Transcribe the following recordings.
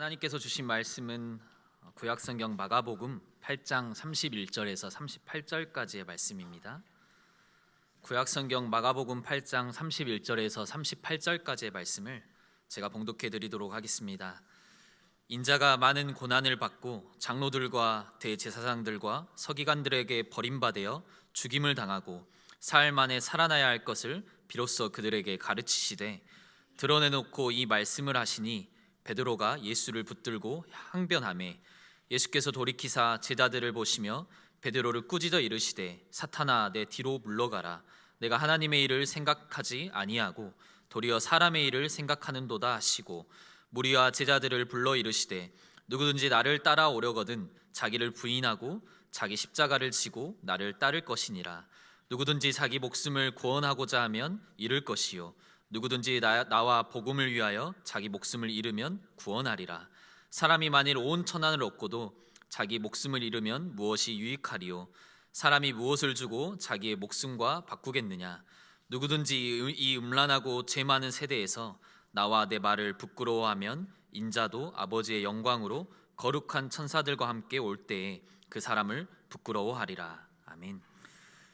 하나님께서 주신 말씀은 구약성경 마가복음 8장 31절에서 38절까지의 말씀입니다. 구약성경 마가복음 8장 31절에서 38절까지의 말씀을 제가 봉독해 드리도록 하겠습니다. 인자가 많은 고난을 받고 장로들과 대제사장들과 서기관들에게 버림받아 죽임을 당하고 사흘 만에 살아나야 할 것을 비로소 그들에게 가르치시되 드러내놓고 이 말씀을 하시니 베드로가 예수를 붙들고 항변하매 예수께서 돌이키사 제자들을 보시며 베드로를 꾸짖어 이르시되 사탄아 내 뒤로 물러가라 내가 하나님의 일을 생각하지 아니하고 도리어 사람의 일을 생각하는도다 하시고 무리와 제자들을 불러 이르시되 누구든지 나를 따라오려거든 자기를 부인하고 자기 십자가를 지고 나를 따를 것이니라. 누구든지 자기 목숨을 구원하고자 하면 잃을 것이요 누구든지 나와 복음을 위하여 자기 목숨을 잃으면 구원하리라. 사람이 만일 온 천하를 얻고도 자기 목숨을 잃으면 무엇이 유익하리요? 사람이 무엇을 주고 자기의 목숨과 바꾸겠느냐? 누구든지 이 음란하고 죄 많은 세대에서 나와 내 말을 부끄러워하면 인자도 아버지의 영광으로 거룩한 천사들과 함께 올 때에 그 사람을 부끄러워하리라. 아멘.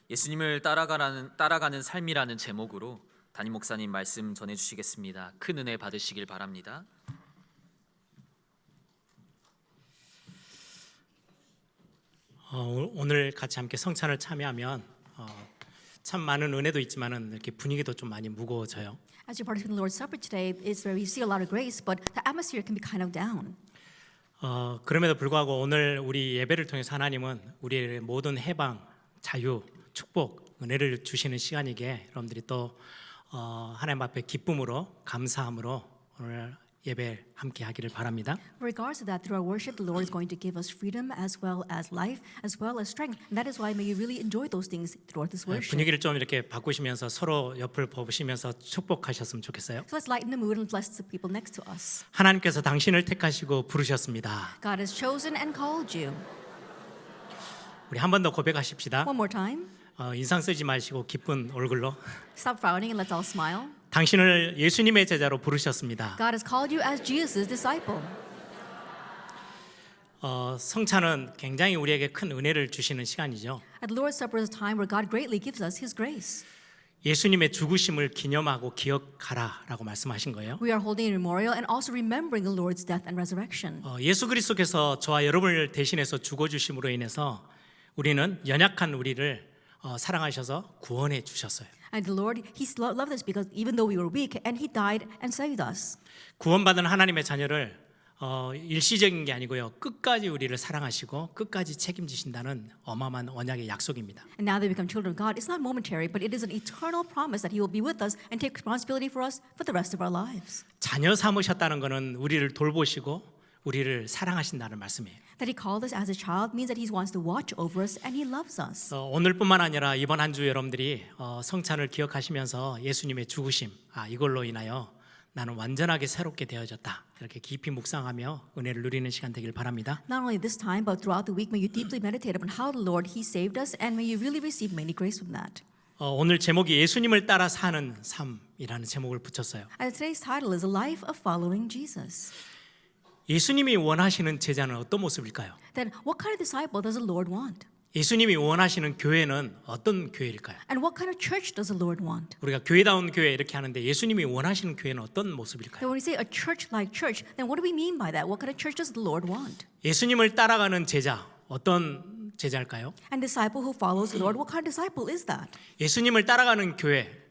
예수님을 따라가는 삶이라는 제목으로 담임 목사님 말씀 전해주시겠습니다. 큰 은혜 받으시길 바랍니다. 오늘 같이 함께 성찬을 참여하면 참 많은 은혜도 있지만은 이렇게 분위기도 좀 많이 무거워져요. As you participate in the Lord's Supper today, it's where we see a lot of grace, but the atmosphere can be kind of down. 그럼에도 불구하고 오늘 우리 예배를 통해서 하나님은 우리의 모든 해방, 자유, 축복, 은혜를 주시는 시간이기에 여러분들이 또 하나님 앞에 기쁨으로 감사함으로 오늘 예배 함께 하기를 바랍니다. Regardless of that, through our worship, the Lord is going to give us freedom as well as life, as well as strength. And that is why may you really enjoy those things throughout this worship. 분위기를 좀 이렇게 바꾸시면서 서로 옆을 보시면서 축복하셨으면 좋겠어요. So let's lighten the mood and bless the people next to us. 하나님께서 당신을 택하시고 부르셨습니다. God has chosen and called you. 우리 한 번 더 고백하십시다. One more time. 인상 쓰지 마시고 기쁜 얼굴로. Stop frowning and let's all smile. 당신을 예수님의 제자로 부르셨습니다. God has called you as Jesus' disciple. 성찬은 굉장히 우리에게 큰 은혜를 주시는 시간이죠. At the Lord's Supper is a time where God greatly gives us His grace. 예수님의 죽으심을 기념하고 기억하라라고 말씀하신 거예요. We are holding a memorial and also remembering the Lord's death and resurrection. 예수 그리스도께서 저와 여러분을 대신해서 죽어주심으로 인해서 우리는 연약한 우리를 사랑하셔서 구원해 주셨어요. And the Lord, He loved us because even though we were weak, and He died and saved us. 구원받은 하나님의 자녀를 일시적인 게 아니고요. 끝까지 우리를 사랑하시고 끝까지 책임지신다는 어마어마한 언약의 약속입니다. And now that we become children of God, it's not momentary, but it is an eternal promise that He will be with us and take responsibility for us for the rest of our lives. 자녀 삼으셨다는 것은 우리를 돌보시고 우리를 사랑하신다는 말씀이에요. That He called us as a child means that He wants to watch over us and He loves us. 오늘뿐만 아니라 이번 한 주 여러분들이 성찬을 기억하시면서 예수님의 죽으심, 이걸로 인하여 나는 완전하게 새롭게 되어졌다. 이렇게 깊이 묵상하며 은혜를 누리는 시간 되길 바랍니다. Not only this time, but throughout the week, may you deeply meditate upon how the Lord He saved us, and may you really receive many grace from that. 오늘 제목이 예수님을 따라 사는 삶이라는 제목을 붙였어요. And today's title is A Life of Following Jesus. 예수님이 원하시는 제자는 어떤 모습일까요? Then, what kind of disciple does the Lord want? 예수님이 원하시는 교회는 어떤 교회일까요? And what kind of church does the Lord want? 우리가 교회다운 교회 이렇게 하는데 예수님이 원하시는 교회는 어떤 모습일까요? So when we say a church-like church, then what do we mean by that? What kind of church does the Lord want? 예수님을 따라가는 제자, 어떤 제자일까요? And disciple who follows the Lord, what kind of disciple is that? 예수님을 따라가는 교회,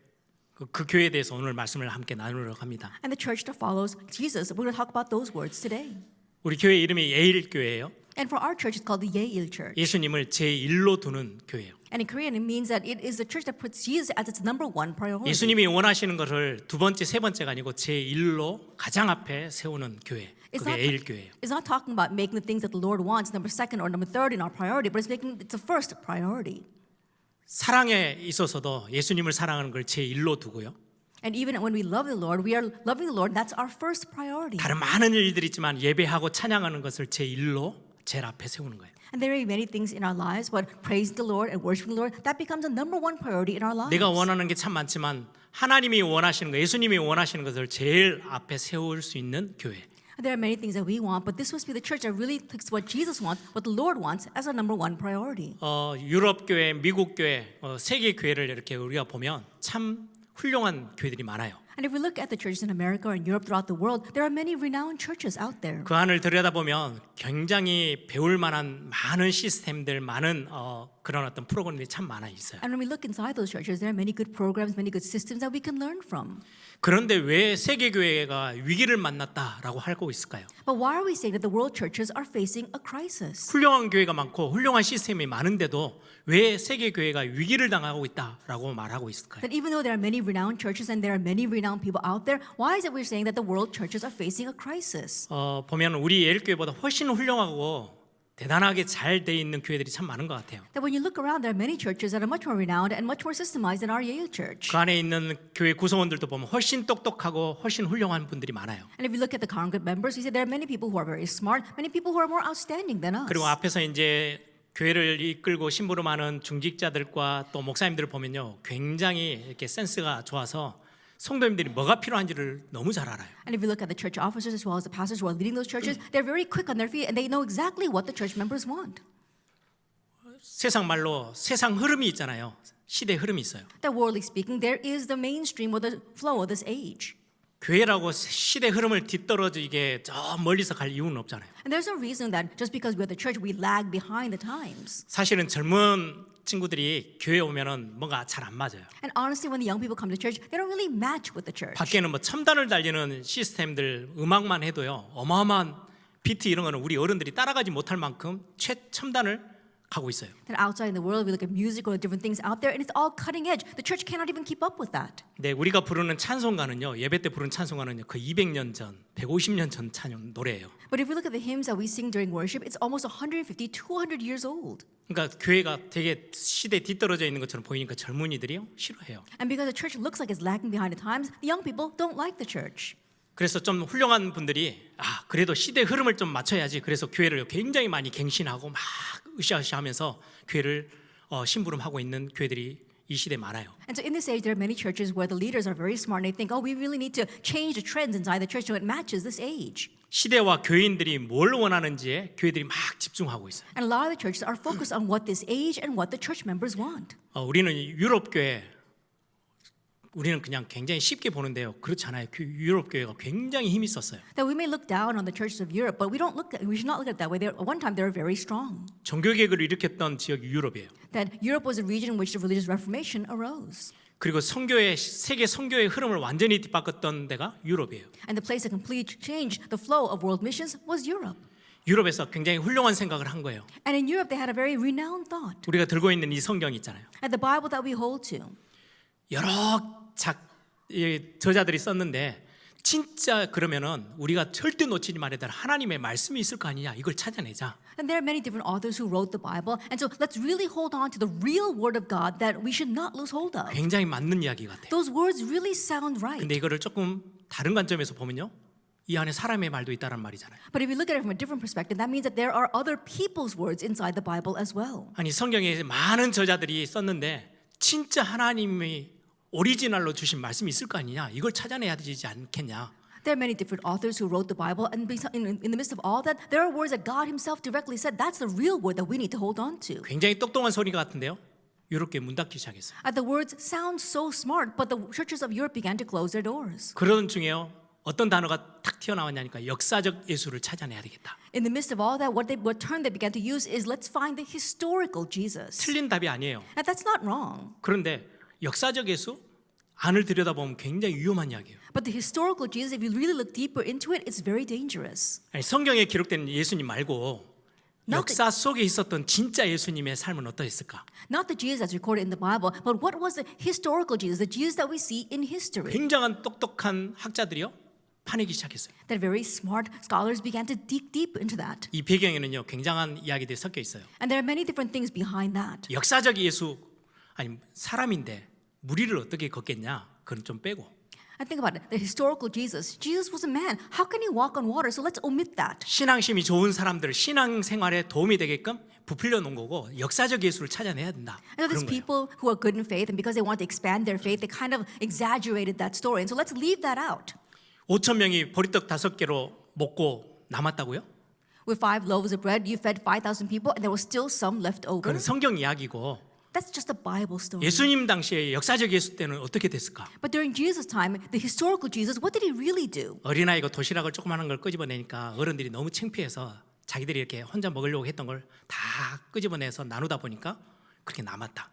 그 교회에 대해서 오늘 말씀을 함께 나누려고 합니다. And the church that follows Jesus, we're going to talk about those words today. 우리 교회 이름이 예일교회예요. And for our church, it's called the Ye-il Church. 예수님을 제1로 두는 교회예요. And in Korean, it means that it is the church that puts Jesus as its number one priority. 예수님이 원하시는 것을 두 번째, 세 번째가 아니고 제1로 가장 앞에 세우는 교회. 그게 예일교회예요. It's not talking about making the things that the Lord wants number second or number third in our priority, but it's the first priority. 사랑에 있어서도 예수님을 사랑하는 걸 제1로 두고요. And even when we love the Lord, we are loving the Lord. That's our first priority. 다른 많은 일들이 있지만 예배하고 찬양하는 것을 제1로 제일 앞에 세우는 거예요. And there are many things in our lives, but praising the Lord and worshiping the Lord, that becomes the number one priority in our lives. 내가 원하는 게 참 많지만 하나님이 원하시는 거, 예수님이 원하시는 것을 제일 앞에 세울 수 있는 교회. There are many things that we want, but this must be the church that really takes what Jesus wants, what the Lord wants, as a number one priority. 유럽 교회, 미국 교회, 세계 교회를 이렇게 우리가 보면 참 훌륭한 교회들이 많아요. And if we look at the churches in America and Europe throughout the world, there are many renowned churches out there. 그 안을 들여다보면 굉장히 배울 만한 많은 시스템들, 많은 그런 어떤 프로그램들이 참 많아 있어요. And when we look inside those churches, there are many good programs, many good systems that we can learn from. 그런데 왜 세계 교회가 위기를 만났다라고 하고 있을까요? But why are we saying that the world churches are facing a crisis? 훌륭한 교회가 많고 훌륭한 시스템이 많은데도 왜 세계 교회가 위기를 당하고 있다라고 말하고 있을까요? That even though there are many renowned churches and there are many renowned people out there, why is it we're saying that the world churches are facing a crisis? 보면 우리 예일 교회보다 훨씬 훌륭하고 대단하게 잘 돼 있는 교회들이 참 많은 것 같아요. That when you look around, there are many churches that are much more renowned and much more systemized than our Yale church. 그 안에 있는 교회 구성원들도 보면 훨씬 똑똑하고 훨씬 훌륭한 분들이 많아요. And if you look at the congregate members, we see there are many people who are very smart, many people who are more outstanding than us. 그리고 앞에서 이제 교회를 이끌고 심부름하는 중직자들과 또 목사님들을 보면요, 굉장히 이렇게 센스가 좋아서 성도님들이 뭐가 필요한지를 너무 잘 알아요. And if you look at the church officers as well as the pastors who are leading those churches, they're very quick on their feet and they know exactly what the church members want. 세상 말로 세상 흐름이 있잖아요. 시대 흐름이 있어요. That worldly speaking, there is the mainstream or the flow of this age. 교회라고 시대 흐름을 뒤떨어지게 저 멀리서 갈 이유는 없잖아요. And there's no reason that just because we're the church, we lag behind the times. 사실은 젊은 친구들이 교회 오면은 뭔가 잘 안 맞아요. And honestly, when the young people come to church, they don't really match with the church. 밖에는 뭐 첨단을 달리는 시스템들 음악만 해도요, 어마어마한 비트 이런 거는 우리 어른들이 따라가지 못할 만큼 최첨단을 가고 있어요. That outside in the world, we look at music or different things out there, and it's all cutting edge. The church cannot even keep up with that. 네, 우리가 부르는 찬송가는요, 예배 때 부르는 찬송가는요, 그 200년 전, 150년 전 찬송 노래예요. But if we look at the hymns that we sing during worship, it's almost 150, 200 years old. 그러니까 교회가 되게 시대에 뒤떨어져 있는 것처럼 보이니까 젊은이들이요 싫어해요. And because the church looks like it's lagging behind the times, the young people don't like the church. 그래서 좀 훌륭한 분들이 그래도 시대 흐름을 좀 맞춰야지. 그래서 교회를 굉장히 많이 갱신하고 막 으쌰으쌰하면서 교회를 심부름하고 있는 교회들이 이 시대에 많아요. And so in this age, there are many churches where the leaders are very smart and they think, oh, we really need to change the trends inside the church so it matches this age. 시대와 교인들이 뭘 원하는지에 교회들이 막 집중하고 있어요. And a lot of the churches are focused on what this age and what the church members want. 우리는 유럽 교회 우리는 그냥 굉장히 쉽게 보는데요. 그렇지 않아요. 유럽 교회가 굉장히 힘이 있었어요. That we may look down on the churches of Europe, but we should not look at it that way. At one time, they were very strong. 종교개혁을 일으켰던 지역이 유럽이에요. That Europe was a region in which the religious reformation arose. 그리고 세계 선교의 흐름을 완전히 뒤바꿨던 데가 유럽이에요. And the place that completely changed the flow of world missions was Europe. 유럽에서 굉장히 훌륭한 생각을 한 거예요. And in Europe, they had a very renowned thought. 우리가 들고 있는 이 성경이 있잖아요. And the Bible that we hold to. 여러 저자들이 썼는데 진짜 그러면은 우리가 절대 놓치지 말아야 될 하나님의 말씀이 있을 거 아니냐, 이걸 찾아내자. And there are many different authors who wrote the Bible. And so let's really hold on to the real word of God that we should not lose hold of. 굉장히 맞는 이야기 같아요. Those words really sound right. 근데 이거를 조금 다른 관점에서 보면요, 이 안에 사람의 말도 있다는 말이잖아요. But if you look at it from a different perspective, that means that there are other people's words inside the Bible as well. 아니 성경에 많은 저자들이 썼는데 진짜 하나님이 오리지널로 주신 말씀이 있을 거 아니냐, 이걸 찾아내야 되지 않겠냐. There are many different authors who wrote the Bible, and in the midst of all that, there are words that God Himself directly said. That's the real word that we need to hold on to. 굉장히 똑똑한 소리가 같은데요, 유럽교회 문 닫기 시작했어요. The words sound so smart, but the churches of Europe began to close their doors. 그런 중에요, 어떤 단어가 탁 튀어나왔냐니까 역사적 예수를 찾아내야 되겠다. In the midst of all that, what term they began to use is let's find the historical Jesus. 틀린 답이 아니에요. And that's not wrong. 그런데 역사적 예수 안을 들여다보면 굉장히 위험한 이야기예요. But the historical Jesus, if you really look deeper into it, it's very dangerous. 아니, 성경에 기록된 예수님 말고 역사 속에 있었던 진짜 예수님의 삶은 어떠했을까? Not the Jesus that's recorded in the Bible, but what was the historical Jesus, the Jesus that we see in history? 굉장한 똑똑한 학자들이요, 파내기 시작했어요. That very smart scholars began to dig deep into that. 이 배경에는요, 굉장한 이야기들이 섞여 있어요. And there are many different things behind that. 역사적 예수, 아니 사람인데 무리를 어떻게 걷겠냐? 그건 좀 빼고. And think about it. The historical Jesus. Jesus was a man. How can he walk on water? So let's omit that. 신앙심이 좋은 사람들 신앙생활에 도움이 되게끔 부풀려 놓은 거고, 역사적 예수를 찾아내야 된다. And so 그런 these 거예요. people who are good in faith, and because they want to expand their faith, they kind of exaggerated that story. And so let's leave that out. 5천 명이 보리떡 5개로 먹고 남았다고요? With 5 loaves of bread, you fed 5,000 people, and there was still some left over. 그건 성경 이야기고 That's just a Bible story. 예수님 당시에 역사적 예수 때는 어떻게 됐을까? But during Jesus' time, the historical Jesus, what did he really do? 어린아이가 도시락을 조그마한 걸 끄집어내니까 어른들이 너무 창피해서 자기들이 이렇게 혼자 먹으려고 했던 걸 다 끄집어내서 나누다 보니까 그렇게 남았다.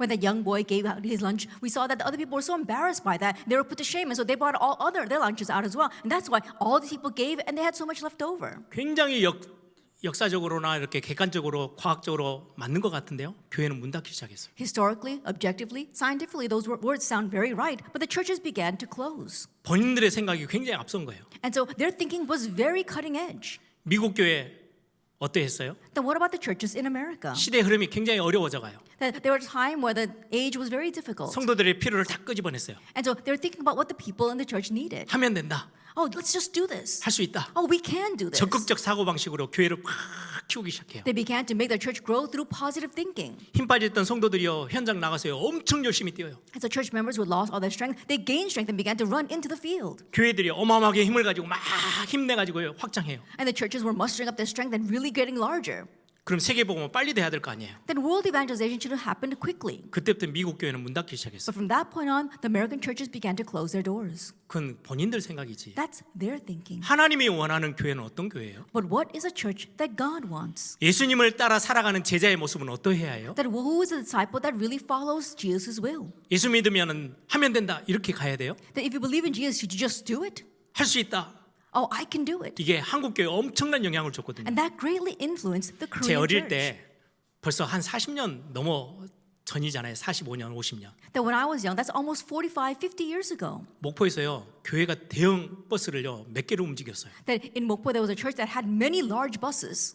When that young boy gave out his lunch, we saw that the other people were so embarrassed by that. They were put to shame, and so they brought all their lunches out as well. And that's why all these people gave, and they had so much left over. 굉장히 역사적으로나 이렇게 객관적으로 과학적으로 맞는 것 같은데요. 교회는 문 닫기 시작했어요. Historically, objectively, scientifically, those words sound very right, but the churches began to close. 본인들의 생각이 굉장히 앞선 거예요. And so their thinking was very cutting edge. 미국 교회 어떠했어요? Then what about the churches in America? 시대 흐름이 굉장히 어려워져 가요. That there was a time where the age was very difficult. 성도들의 필요를 다 끄집어냈어요. And so they were thinking about what the people in the church needed. 하면 된다. Oh, let's just do this. 할 수 있다. Oh, we can do this. 적극적 사고 방식으로 교회를 확 키우기 시작해요. They began to make their church grow through positive thinking. 힘 빠졌던 성도들이요 현장 나가서요 엄청 열심히 뛰어요. And so church members who had lost all their strength, they gained strength and began to run into the field. 교회들이 어마어마하게 힘을 가지고 막 힘내 가지고요 확장해요. And the churches were mustering up their strength and really getting larger. 그럼 세계복음은 빨리 돼야 될 거 아니에요. Then world evangelization should have happened quickly. 그때부터 미국 교회는 문 닫기 시작했어요. But from that point on, the American churches began to close their doors. 그건 본인들 생각이지. That's their thinking. 하나님이 원하는 교회는 어떤 교회예요? But what is a church that God wants? 예수님을 따라 살아가는 제자의 모습은 어떠해야 해요? That who is a disciple that really follows Jesus' will? 예수 믿으면은 하면 된다 이렇게 가야 돼요? That if you believe in Jesus, should you just do it? 할 수 있다. Oh, I can do it. 이게 한국 교회에 엄청난 영향을 줬거든요. And that greatly influenced the 제 Korean 어릴 church. 때 벌써 한 40년 넘어 전이잖아요. 45년, 50년. That when I was young, that's almost 45, 50 years ago. 목포에서요 교회가 대형 버스를요 몇 개를 움직였어요. That in Mokpo there was a church that had many large buses.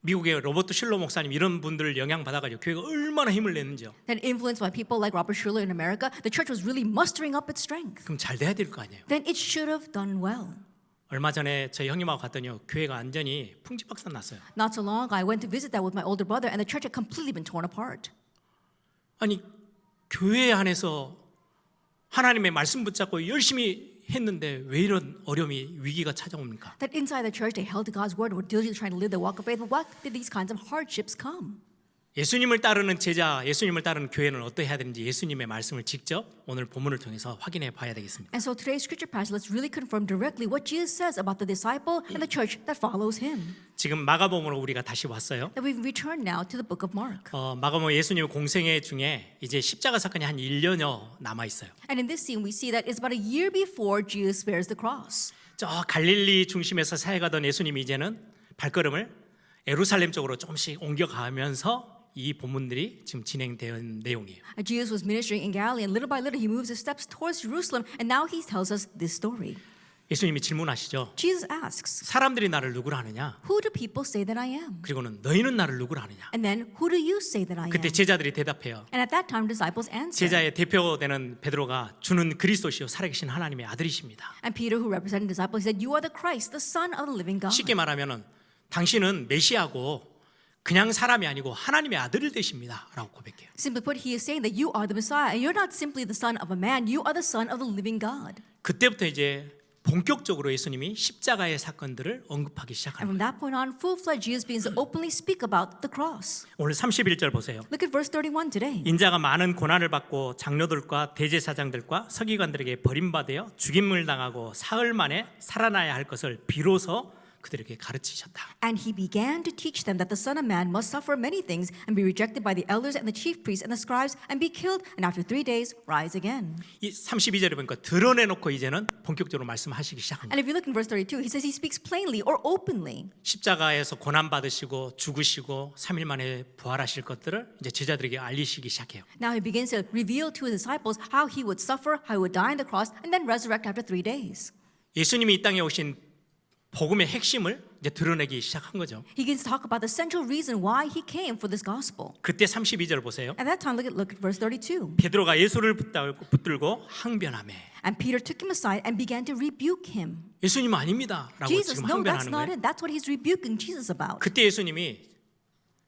미국의 로버트 실로 목사님 이런 분들 영향 받아가지고 교회가 얼마나 힘을 냈는지요. That influenced by people like Robert Schuller in America, the church was really mustering up its strength. 그럼 잘 돼야 될 거 아니에요. Then it should have done well. 얼마 전에 저희 형님하고 갔더니요 교회가 완전히 풍지박산 났어요. Not so long ago, I went to visit that with my older brother, and the church had completely been torn apart. 아니 교회 안에서 하나님의 말씀 붙잡고 열심히 했는데 왜 이런 어려움이 위기가 찾아옵니까? That inside the church, they held to God's word and were diligently trying to live the walk of faith. But what did these kinds of hardships come? 예수님을 따르는 제자, 예수님을 따르는 교회는 어떠해야 되는지 예수님의 말씀을 직접 오늘 본문을 통해서 확인해 봐야 되겠습니다. And so today's scripture passage, let's really confirm directly what Jesus says about the disciple and the church that follows him. 지금 마가복음으로 우리가 다시 왔어요. That we've returned now to the book of Mark. 마가복음 예수님 공생애 중에 이제 십자가 사건이 한 1년여 남아 있어요. And in this scene, we see that it's about a year before Jesus bears the cross. 저 갈릴리 중심에서 사역하던 예수님이 이제는 발걸음을 예루살렘 쪽으로 조금씩 옮겨가면서 이 본문들이 지금 진행되는 내용이에요. Jesus was ministering in Galilee, and little by little, he moves his steps towards Jerusalem. And now he tells us this story. 예수님이 질문하시죠. Jesus asks, 사람들이 나를 누구라 하느냐? "Who do people say that I am?" 그리고는 너희는 나를 누구라 하느냐? And then, "Who do you say that I am?" 그때 제자들이 대답해요. And at that time, disciples answer. 제자의 대표되는 베드로가 주는 그리스도시요 살아계신 하나님의 아들이십니다. And Peter, who represented disciples, said, "You are the Christ, the Son of the living God." 쉽게 말하면은 당신은 메시아고 그냥 사람이 아니고 하나님의 아들을 되십니다라고 고백해요. Simply put, he is saying that you are the Messiah, and you're not simply the son of a man, you are the son of the living God. 그때부터 이제 본격적으로 예수님이 십자가의 사건들을 언급하기 And 시작합니다. from that point on, full-fledged Jesus begins to openly speak about the cross. 오늘 31절 보세요. Look at verse 31 today. 인자가 많은 고난을 받고 장로들과 대제사장들과 서기관들에게 버림받아 죽임을 당하고 사흘 만에 살아나야 할 것을 비로소 그들에게 가르치셨다. And he began to teach them that the Son of Man must suffer many things and be rejected by the elders and the chief priests and the scribes and be killed and after 3 days rise again. 이 32절에 보니까 드러내놓고 이제는 본격적으로 말씀하시기 시작합니다. And if you look in verse 32, he says he speaks plainly or openly. 십자가에서 고난 받으시고 죽으시고 3일 만에 부활하실 것들을 이제 제자들에게 알리시기 시작해요. Now he begins to reveal to his disciples how he would suffer, how he would die on the cross, and then resurrect after 3 days. 예수님이 이 땅에 오신 복음의 핵심을 이제 드러내기 시작한 거죠. He begins to talk about the central reason why he came for this gospel. 그때 32절 보세요. At that time, look at verse 32. 베드로가 예수를 붙들고 항변하매. And Peter took him aside and began to rebuke him. 예수님 아닙니다라고 Jesus, 지금 no, that's 항변하는 not 거예요. it. That's what he's rebuking Jesus about. 그때 예수님이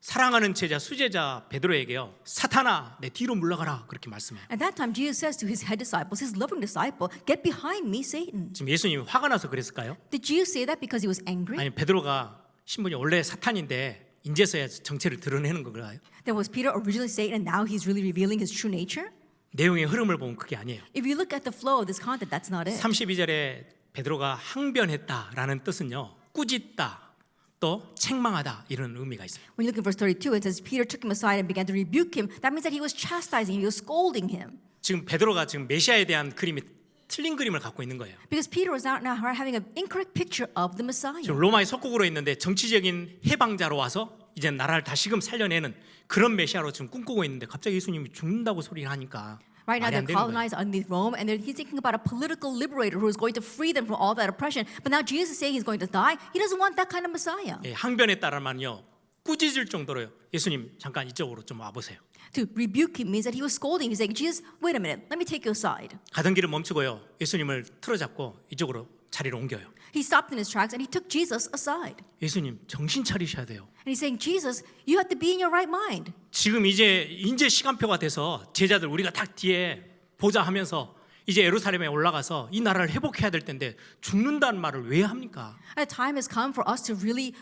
사랑하는 제자 수제자 베드로에게요, 사탄아 내 뒤로 물러가라 그렇게 말씀해요. At that time, Jesus says to his head disciples, his loving disciple, get behind me, Satan. 지금 예수님이 화가 나서 그랬을까요? Did Jesus say that because he was angry? 아니 베드로가 신분이 원래 사탄인데 인제서야 정체를 드러내는 건가요? Then was Peter originally Satan and now he's really revealing his true nature? 내용의 흐름을 보면 그게 아니에요. If you look at the flow of this content, that's not it. 32절에 베드로가 항변했다라는 뜻은요, 꾸짖다 또 책망하다 이런 의미가 있어요. When you look in verse 32, it says Peter took him aside and began to rebuke him. That means that he was chastising him, he was scolding him. 지금 베드로가 지금 메시아에 대한 그림이 틀린 그림을 갖고 있는 거예요. Because Peter was now having an incorrect picture of the Messiah. 지금 로마의 속국으로 있는데 정치적인 해방자로 와서 이제 나라를 다시금 살려내는 그런 메시아로 지금 꿈꾸고 있는데 갑자기 예수님이 죽는다고 소리를 하니까 Right now 말이 안 they're 되는 거예요. colonized underneath Rome and he's thinking about a political liberator who is going to free them from all that oppression. But now Jesus is saying he's going to die. He doesn't want that kind of Messiah. 예, 항변했다란 말은요, 꾸짖을 정도로요. 예수님 잠깐 이쪽으로 좀 와보세요. To rebuke him means that he was scolding. He's saying, Jesus, wait a minute, let me take you aside. 가던 길을 멈추고요, 예수님을 틀어잡고 이쪽으로 자리를 옮겨요. He stopped in his tracks and he took Jesus aside. 예수님 정신 차리셔야 돼요. And he's saying, Jesus, you have to be in your right mind. 지금 이제 시간표가 돼서 제자들 우리가 딱 뒤에 보자 하면서 이제 예루살렘에 올라가서 이 나라를 회복해야 될 텐데 죽는다는 말을 왜 합니까? A time has come for us to really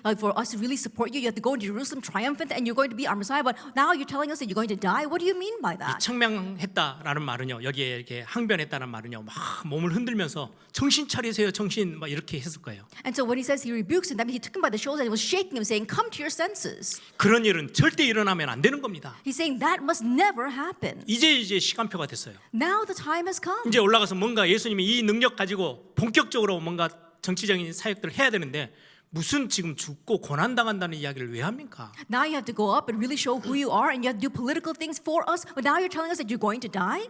support you. You have to go into Jerusalem triumphant, and you're going to be our Messiah. But now you're telling us that you're going to die. What do you mean by 이 that? 책망했다라는 말은요, 여기에 이렇게 항변했다는 말은요, 막 몸을 흔들면서 정신 차리세요, 정신 막 이렇게 했을 거예요. And so when he says he rebukes him, that means he took him by the shoulders and was shaking him, saying, "Come to your senses." 그런 일은 절대 일어나면 안 되는 겁니다. He's saying that must never happen. 이제 시간표가 됐어요. Now the time has come. 이제 올라가서 뭔가 예수님이 이 능력 가지고 본격적으로 뭔가 정치적인 사역들을 해야 되는데 무슨 지금 죽고 고난당한다는 이야기를 왜 합니까? Now you have to go up and really show who you are, and you have to do political things for us. But now you're telling us that you're going to die?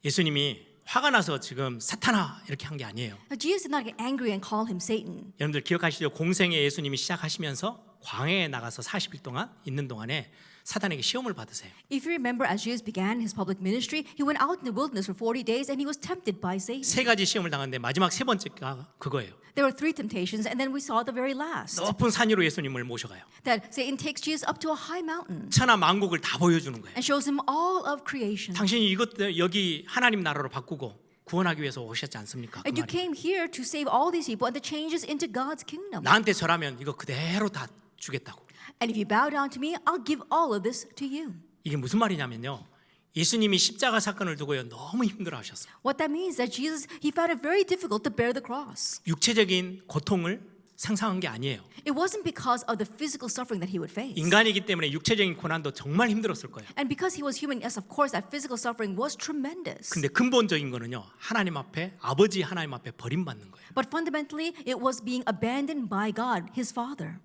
예수님이 화가 나서 지금 사탄아 이렇게 한 게 아니에요. Now, Jesus did not get angry and call him Satan. 여러분들 기억하시죠? 공생애 예수님이 시작하시면서 광야에 나가서 40일 동안 있는 동안에 사탄에게 시험을 받으세요. If you remember, as Jesus began his public ministry, he went out in the wilderness for 40 days and he was tempted by Satan. 세 가지 시험을 당하는데 마지막 세 번째가 그거예요. There were 3 temptations, and then we saw the very last. 높은 산 위로 예수님을 모셔가요. That Satan takes Jesus up to a high mountain 천하 만국을 다 보여주는 거예요. and shows him all of creation. 당신이 이것들 여기 하나님 나라로 바꾸고 구원하기 위해서 오셨지 않습니까? 그 And you 말이에요. came here to save all these people and to change us into God's kingdom. 나한테 절하면 이거 그대로 다 주겠다고. And if you bow down to me, I'll give all of this to you. 이게 무슨 말이냐면요, 예수님이 십자가 사건을 두고요 너무 힘들어하셨어요. What that means is that Jesus, he found it very difficult to bear the cross. 육체적인 고통을 상상한 게 아니에요. It wasn't because of the physical suffering that he would face. 인간이기 때문에 육체적인 고난도 정말 힘들었을 거예요. And because he was human, yes, of course, that physical suffering was tremendous. 근데 근본적인 거는요, 하나님 앞에, 아버지 하나님 앞에 버림받는 거예요. But fundamentally, it was being abandoned by God, his Father.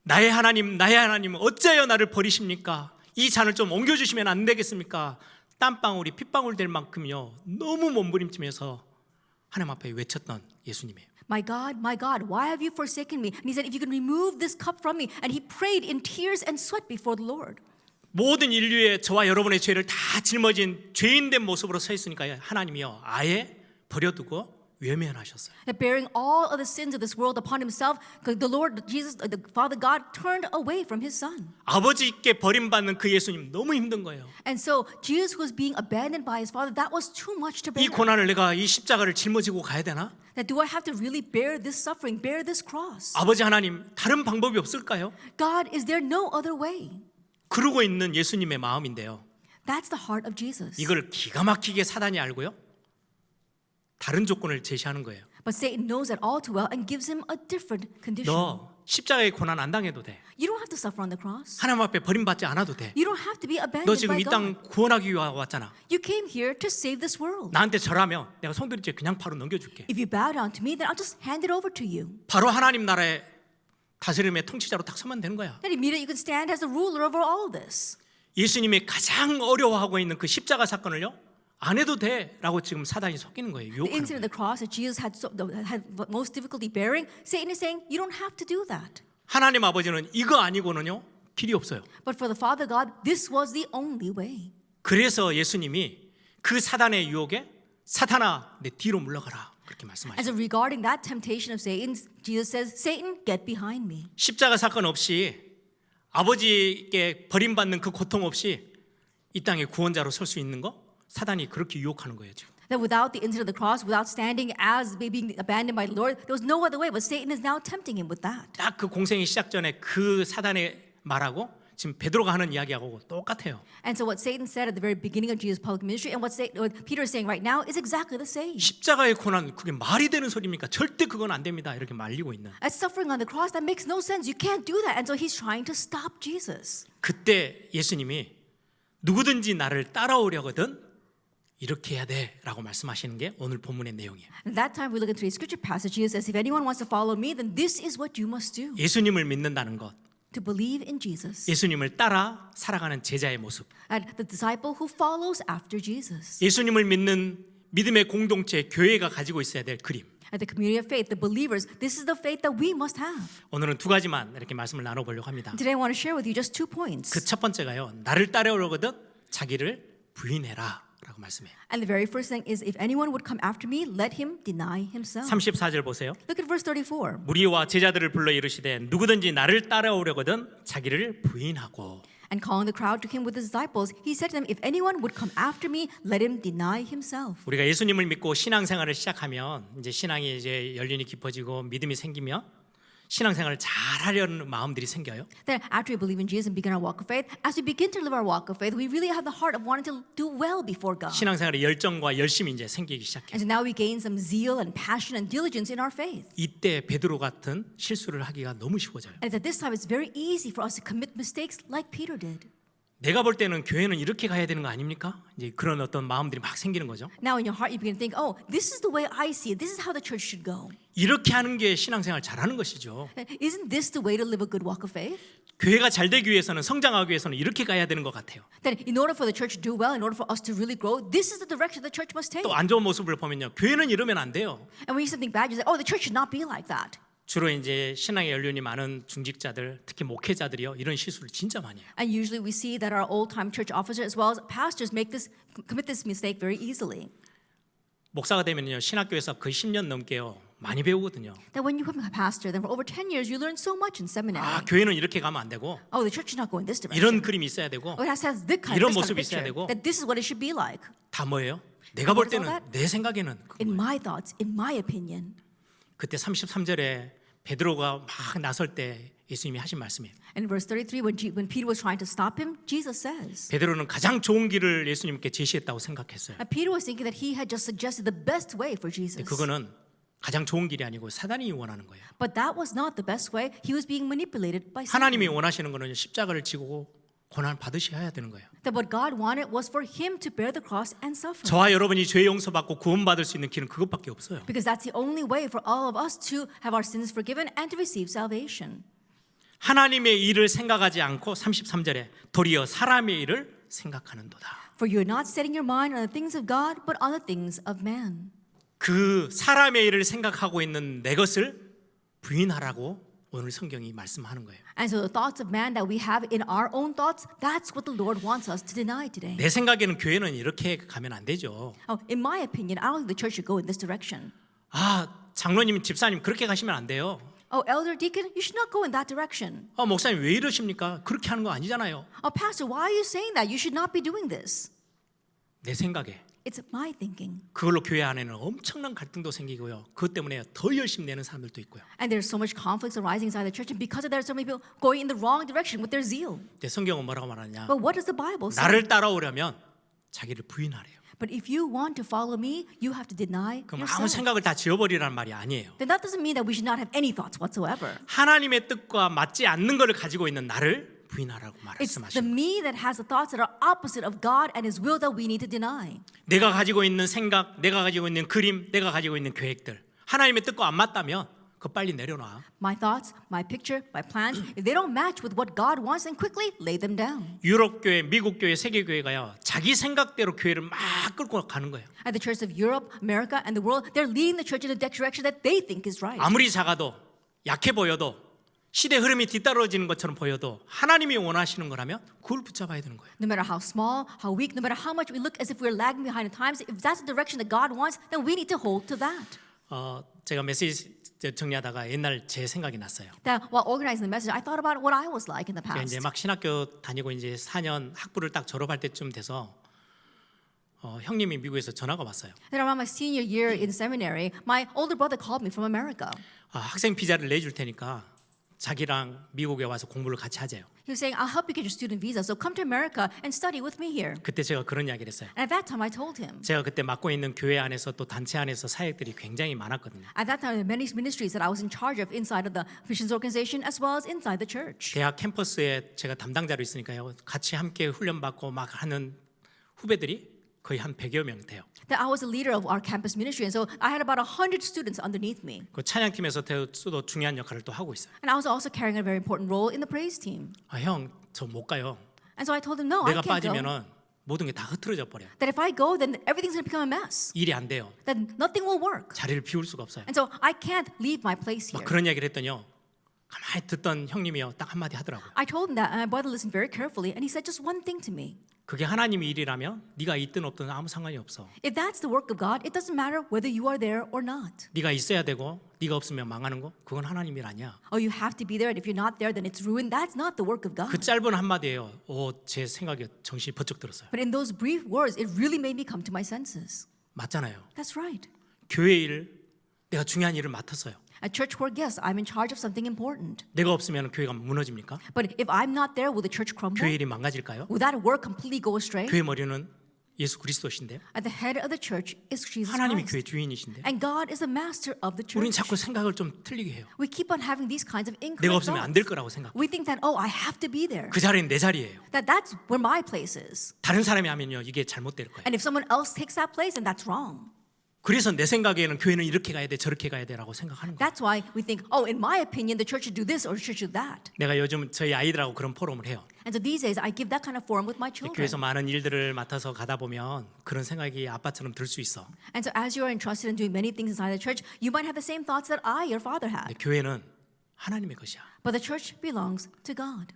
나의 하나님 어찌하여 나를 버리십니까? 이 잔을 좀 옮겨주시면 안 되겠습니까? 땀방울이 핏방울 될 만큼요 너무 몸부림치면서 하나님 앞에 외쳤던 예수님이에요. My God, why have you forsaken me? And he said, if you can remove this cup from me. And he prayed in tears and sweat before the Lord. 모든 인류의 저와 여러분의 죄를 다 짊어진 죄인된 모습으로 서 있으니까 하나님이요 아예 버려두고 외면하셨어요. That bearing all of the sins of this world upon himself, the Lord Jesus, the Father God, turned away from his Son. 아버지께 버림받는 그 예수님 너무 힘든 거예요. And so Jesus who was being abandoned by his Father, that was too much to bear. 이 고난을 내가 이 십자가를 짊어지고 가야 되나? That do I have to really bear this suffering, bear this cross? 아버지 하나님 다른 방법이 없을까요? God, is there no other way? 그러고 있는 예수님의 마음인데요. That's the heart of Jesus. 이걸 기가 막히게 사단이 알고요. 다른 조건을 제시하는 거예요. But Satan knows that all too well and gives him a different condition. 너 십자가의 고난 안 당해도 돼. You don't have to suffer on the cross. 하나님 앞에 버림받지 않아도 돼. You don't have to be 너 abandoned 지금 by 이 땅 God. 구원하기 위해 왔잖아. You came here to save this world. 나한테 절하면 내가 송두리째 그냥 바로 넘겨줄게. If you bow down to me, then I'll just hand it over to you. 바로 하나님 나라의 다스림의 통치자로 딱 서면 되는 거야. Then immediately you can stand as the ruler over all this. 예수님이 가장 어려워하고 있는 그 십자가 사건을요 안 해도 돼라고 지금 사단이 속이는 거예요. The 유혹하는 incident of 거예요. the cross that Jesus had most difficulty bearing, Satan is saying, you don't have to do that. 하나님 아버지는 이거 아니고는요 길이 없어요. But for the Father God, this was the only way. 그래서 예수님이 그 사단의 유혹에 사탄아 내 뒤로 물러가라 그렇게 And 말씀하셨어요. so regarding that temptation of Satan, Jesus says, Satan, get behind me. 십자가 사건 없이 아버지께 버림받는 그 고통 없이 이 땅에 구원자로 설 수 있는 거 사단이 그렇게 유혹하는 거예요 지금. That without the incident of the cross, without standing as being abandoned by the Lord, there was no other way. But Satan is now tempting him with that. 딱 그 공생이 시작 전에 그 사단의 말하고 지금 베드로가 하는 이야기하고 똑같아요. And so what Satan said at the very beginning of Jesus' public ministry and what Peter is saying right now is exactly the same. 십자가의 고난 그게 말이 되는 소리입니까? 절대 그건 안 됩니다. 이렇게 말리고 있는. As suffering on the cross, that makes no sense. You can't do that. And so he's trying to stop Jesus. 그때 예수님이 누구든지 나를 따라오려거든 이렇게 해야 돼라고 말씀하시는 게 오늘 본문의 내용이에요. At that time, we look into a scripture passage. Jesus says, if anyone wants to follow me, then this is what you must do. 예수님을 믿는다는 것, To believe in Jesus. 예수님을 따라 살아가는 제자의 모습, And the disciple who follows after Jesus. 예수님을 믿는 믿음의 공동체 교회가 가지고 있어야 될 그림. At the community of faith, the believers, this is the faith that we must have. 오늘은 두 가지만 이렇게 말씀을 나눠보려고 합니다. Today I want to share with you just 2 points. 그 첫 번째가요, 나를 따라오려거든 자기를 부인해라 라고 말씀해요. And the very first thing is, if anyone would come after me, let him deny himself. 34절 보세요. Look at verse 34. 무리와 제자들을 불러 이르시되 누구든지 나를 따라오려거든 자기를 부인하고. And calling the crowd to him with his disciples, he said to them, if anyone would come after me, let him deny himself. 우리가 예수님을 믿고 신앙생활을 시작하면 이제 신앙이 이제 연륜이 깊어지고 믿음이 생기면 신앙생활을 잘하려는 마음들이 생겨요. Then after we believe in Jesus and begin our walk of faith, as we begin to live our walk of faith, we really have the heart of wanting to do well before God. 신앙생활에 열정과 열심이 이제 생기기 시작해요. And so now we gain some zeal and passion and diligence in our faith. 이때 베드로 같은 실수를 하기가 너무 쉬워져요. And at this time, it's very easy for us to commit mistakes like Peter did. 내가 볼 때는 교회는 이렇게 가야 되는 거 아닙니까? 이제 그런 어떤 마음들이 막 생기는 거죠. Now in your heart, you begin to think, oh, this is the way I see it. This is how the church should go. 이렇게 하는 게 신앙생활 잘하는 것이죠. Isn't this the way to live a good walk of faith? 교회가 잘 되기 위해서는 성장하기 위해서는 이렇게 가야 되는 것 같아요. That in order for the church to do well, in order for us to really grow, this is the direction the church must take. 또 안 좋은 모습을 보면요, 교회는 이러면 안 돼요. And when you see something bad, you say, oh, the church should not be like that. 주로 이제 신앙의 연륜이 많은 중직자들, 특히 목회자들이요, 이런 실수를 진짜 많이 해요. And usually we see that our old-time church officers as well as pastors commit this mistake very easily. 목사가 되면요, 신학교에서 거의 10년 넘게요, 많이 배우거든요. That when you become a pastor, then for over 10 years you learn so much in seminary. 아, 교회는 이렇게 가면 안 되고 Oh, the church should not go in this direction. 이런 그림이 있어야 되고 Oh, it has to have this kind 이런 of 모습이 있어야 picture. 되고. That this is what it should be like. 다 뭐예요? 내가 볼 What is 때는 all that? 내 생각에는 In my thoughts, in my opinion. 그때 33절에 베드로가 막 나설 때 예수님이 하신 말씀이에요. And in verse 33, when Peter was trying to stop him, Jesus says, 베드로는 가장 좋은 길을 예수님께 제시했다고 생각했어요. Peter was thinking that he had just suggested the best way for Jesus. 근데 그거는 가장 좋은 길이 아니고 사단이 원하는 거예요. But that was not the best way. He was being manipulated by Satan. 하나님이 원하시는 거는 십자가를 지고 고난 받으셔야 되는 거예요. That what God wanted was for him to bear the cross and suffer. 저와 여러분이 죄 용서받고 구원받을 수 있는 길은 그것밖에 없어요. Because that's the only way for all of us to have our sins forgiven and to receive salvation. 하나님의 일을 생각하지 않고 33절에 도리어 사람의 일을 생각하는도다. For you're not setting your mind on the things of God, but on the things of man. 그 사람의 일을 생각하고 있는 내 것을 부인하라고 오늘 성경이 말씀하는 거예요. And so the thoughts of man that we have in our own thoughts, that's what the Lord wants us to deny today. 내 생각에는 교회는 이렇게 가면 안 되죠. Oh, in my opinion, I don't think the church should go in this direction. 아, 장로님, 집사님 그렇게 가시면 안 돼요. Oh, elder deacon, you should not go in that direction. 목사님 왜 이러십니까? 그렇게 하는 거 아니잖아요. Oh, pastor, why are you saying that? You should not be doing this. 내 생각에 It's my thinking. 그걸로 교회 안에는 엄청난 갈등도 생기고요. 그것 때문에 더 열심히 내는 사람들도 있고요. And there's so much conflicts arising inside the church, and because of that, so many people going in the wrong direction with their zeal. 근데 성경은 뭐라고 말하냐? But what does the Bible say? 나를 따라오려면 자기를 부인하래요. But if you want to follow me, you have to deny 그럼 아무 yourself. 생각을 다 지워버리라는 말이 아니에요. Then that doesn't mean that we should not have any thoughts whatsoever. 하나님의 뜻과 맞지 않는 것을 가지고 있는 나를 부인하라고 It's the 말씀하십니다. me that has the thoughts that are opposite of God and His will that we need to deny. 내가 가지고 있는 생각, 내가 가지고 있는 그림, 내가 가지고 있는 계획들 하나님의 뜻과 안 맞다면 그거 빨리 내려놔. My thoughts, my picture, my plans, if they don't match with what God wants, then quickly lay them down. 유럽 교회, 미국 교회, 세계 교회가요. 자기 생각대로 교회를 막 끌고 가는 거예요. At the church of Europe, America, and the world, they're leading the church in the direction that they think is right. 아무리 작아도 약해 보여도 시대 흐름이 뒤따라지는 것처럼 보여도 하나님이 원하시는 거라면 그걸 붙잡아야 되는 거예요. No matter how small, how weak, no matter how much we look as if we're lagging behind the times, if that's the direction that God wants, then we need to hold to that. 제가 메시지 정리하다가 옛날 제 생각이 났어요. That while organizing the message, I thought about what I was like in the 제가 past. 이제 막 신학교 다니고 이제 4년 학부를 딱 졸업할 때쯤 돼서 형님이 미국에서 전화가 왔어요. Then around my senior year in seminary, my older brother called me from America. 학생 비자를 내줄 테니까 자기랑 미국에 와서 공부를 같이 하재요. He was saying, I'll help you get your student visa, so come to America and study with me here. 그때 제가 그런 이야기를 했어요. And at that time, I told him. 제가 그때 맡고 있는 교회 안에서 또 단체 안에서 사역들이 굉장히 많았거든요. At that time, there were many ministries that I was in charge of inside of the missions organization as well as inside the church. 대학 캠퍼스에 제가 담당자로 있으니까요. 같이 함께 훈련받고 막 하는 후배들이 거의 한 100여 명 돼요. That I was the leader of our campus ministry, and so I had about 100 students underneath me. 그 찬양팀에서도 중요한 역할을 또 하고 있어요. And I was also carrying a very important role in the praise team. 형, 저 못 가요. And so I told him, no, I 내가 can't go. 빠지면은 모든 게 다 흐트러져 버려. That if I go, then everything's going to become a mess. 일이 안 돼요. That nothing will work. 자리를 비울 수가 없어요. And so I can't leave my place 막 here. 그런 이야기를 했더니요. 가만히 듣던 형님이요. 딱 한마디 하더라고요. I told him that, and my brother listened very carefully, and he said just one thing to me. 그게 하나님의 일이라면 네가 있든 없든 아무 상관이 없어. If that's the work of God, it doesn't matter whether you are there or not. 네가 있어야 되고 네가 없으면 망하는 거 그건 하나님 일 아니야. Oh, you have to be there, and if you're not there, then it's ruined. That's not the work of God. 그 짧은 한마디예요. 제 생각에 정신이 번쩍 들었어요. But in those brief words, it really made me come to my senses. 맞잖아요. That's right. 교회 일 내가 중요한 일을 맡았어요. At church work, yes, I'm in charge of something important. 내가 없으면 교회가 무너집니까? But if I'm not there, will the church crumble? 교회 일이 망가질까요? Will that work completely go astray? 교회 머리는 예수 그리스도신데요. At the head of the church is Jesus 하나님이 Christ. 교회 주인이신데. And God is the master of the 우리는 church. 자꾸 생각을 좀 틀리게 해요. We keep on having these kinds of 내가 incorrect 없으면 안 될 thoughts. 거라고 생각. We think that, oh, I have to be there. 그 자리는 내 자리예요. That's where my place is. 다른 사람이 하면요 이게 잘못될 거예요. And if someone else takes that place, then that's wrong. 그래서 내 생각에는 교회는 이렇게 가야 돼 저렇게 가야 돼라고 생각하는 거예요. That's why we think, oh, in my opinion, the church should do this or the church should do that. 내가 요즘 저희 아이들하고 그런 포럼을 해요. And so these days, I give that kind of forum with my children. 교회에서 많은 일들을 맡아서 가다 보면 그런 생각이 아빠처럼 들 수 있어. And so as you are entrusted in doing many things inside the church, you might have the same thoughts that I, your father, 근데 had. 교회는 하나님의 것이야. But the church belongs to God.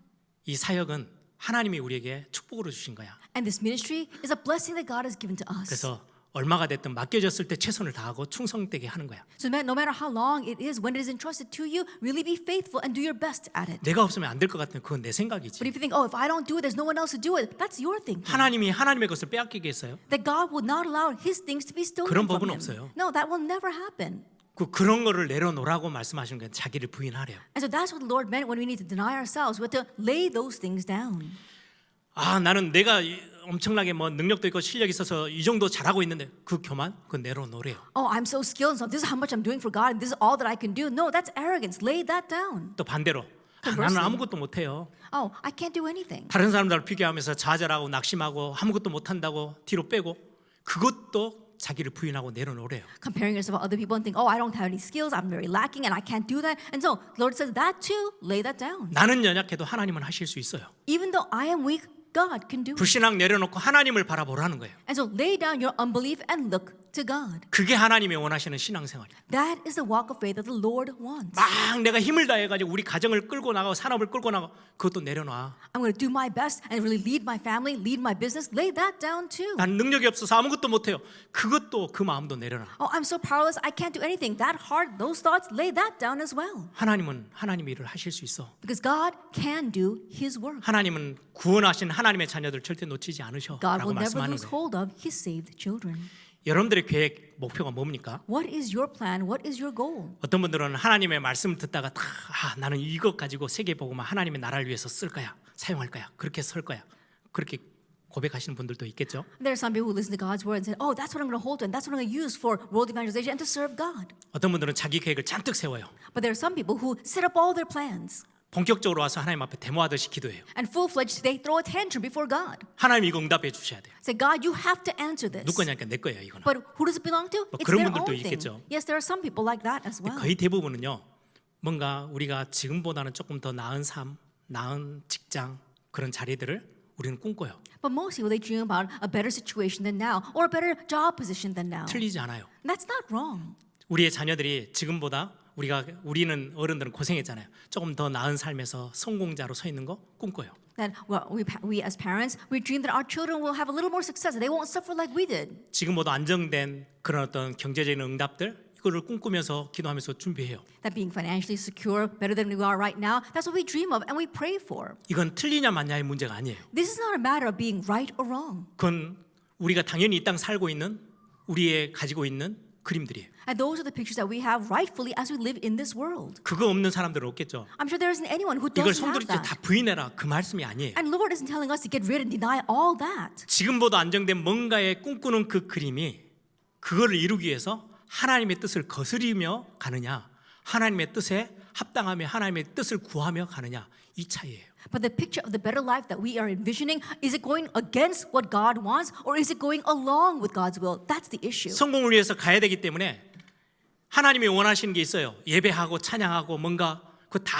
이 사역은 하나님이 우리에게 축복으로 주신 거야. And this ministry is a blessing that God has given to us. 그래서 얼마가 됐든 맡겨졌을 때 최선을 다하고 충성되게 하는 거야. So no matter how long it is, when it is entrusted to you, really be faithful and do your best at it. 내가 없으면 안 될 것 같으면 그건 내 But 생각이지. if you think, oh, if I don't do it, there's no one else to do it, that's your thinking. 하나님이 하나님의 것을 빼앗기게 했어요. That God will not allow His things to be stolen 그런 from 법은 Him. 없어요. No, that will never happen. 그런 거를 내려놓으라고 말씀하시는 건 자기를 부인하래요. And so that's what the Lord meant when we need to deny ourselves. We have to lay those things down. 나는 내가 엄청나게 뭐 능력도 있고 실력이 있어서 이 정도 잘하고 있는데 그 교만 그건 내려놓으래요. Oh, I'm so skilled, so this is how much I'm doing for God, and this is all that I can do. No, that's arrogance. Lay that down. 또 반대로 나는 Conversely. 아무것도 못해요. Oh, I can't do anything. 다른 사람들을 비교하면서 좌절하고 낙심하고 아무것도 못한다고 뒤로 빼고 그것도 자기를 부인하고 내려놓으래요. Comparing yourself to other people and think, oh, I don't have any skills, I'm very lacking, and I can't do that. And so, the Lord says that too, lay that down. 나는 연약해도 하나님은 하실 수 있어요. Even though I am weak, God can do it. 불신앙 내려놓고 하나님을 바라보라는 거예요. And so, lay down your unbelief and look to God. 그게 하나님이 원하시는 신앙생활이에요. That is the walk of faith that the Lord wants. 막 내가 힘을 다해가지고 우리 가정을 끌고 나가고 산업을 끌고 나가고 그것도 내려놔. I'm going to do my best and really lead my family, lead my business. Lay that down too. 난 능력이 없어서 아무것도 못해요. 그것도 그 마음도 내려놔. Oh, I'm so powerless, I can't do anything. That hard, those thoughts, lay that down as well. 하나님은 하나님의 일을 하실 수 있어. Because God can do His work. 하나님은 구원하신 하나님의 자녀들 절대 놓치지 God 않으셔라고 will never 말씀하는 lose 거예요. hold of His saved children. 여러분들의 계획, 목표가 뭡니까? What is your plan? What is your goal? 어떤 분들은 하나님의 말씀을 듣다가 나는 이것 가지고 세계복음을 하나님의 나라를 위해서 쓸 거야, 사용할 거야, 그렇게 설 거야, 그렇게 고백하시는 분들도 있겠죠. There are some people who listen to God's word and say, oh, that's what I'm going to hold to and that's what I'm going to use for world evangelization and to serve God. 어떤 분들은 자기 계획을 잔뜩 세워요. But there are some people who set up all their plans 본격적으로 와서 하나님 앞에 데모하듯이 기도해요. and full-fledged they throw a tantrum before God. 하나님 이거 응답해 주셔야 돼요. Say, God, you have to answer this. 누구 거냐니까 내 거예요, 이거는. But who does it belong to? 뭐 It's 그런 their 분들도 own thing. 있겠죠. Yes, there are some people like that as well. 거의 대부분은요. 뭔가 우리가 지금보다는 조금 더 나은 삶, 나은 직장 그런 자리들을 우리는 꿈꿔요. But most people, they dream about a better situation than now or a better job position than now. 틀리지 않아요. That's not wrong. 우리의 자녀들이 지금보다 우리는 어른들은 고생했잖아요. 조금 더 나은 삶에서 성공자로 서 있는 거 꿈꿔요. That we as parents, we dream that our children will have a little more success. They won't suffer like we did. 지금보다 안정된 그런 어떤 경제적인 응답들 그거를 꿈꾸면서 기도하면서 준비해요. That being financially secure, better than we are right now, that's what we dream of and we pray for. 이건 틀리냐 맞냐의 문제가 아니에요. This is not a matter of being right or wrong. 그건 우리가 당연히 이 땅 살고 있는 우리의 가지고 있는 그림들이에요. And those are the pictures that we have rightfully as we live in this world. 그거 없는 사람들은 없겠죠. I'm sure there isn't anyone who 이걸 doesn't have 손들이지 다 that. 부인해라 그 말씀이 아니에요. And Lord isn't telling us to get rid and deny all that. 지금보다 안정된 뭔가의 꿈꾸는 그 그림이 그거를 이루기 위해서 하나님의 뜻을 거스리며 가느냐, 하나님의 뜻에 합당하며 하나님의 뜻을 구하며 가느냐, 이 차이예요. But the picture of the better life that we are envisioning, is it going against what God wants or is it going along with God's will? That's the issue. 성공을 위해서 가야 되기 때문에 하나님이 원하시는 게 있어요. 예배하고 찬양하고 뭔가 그거 다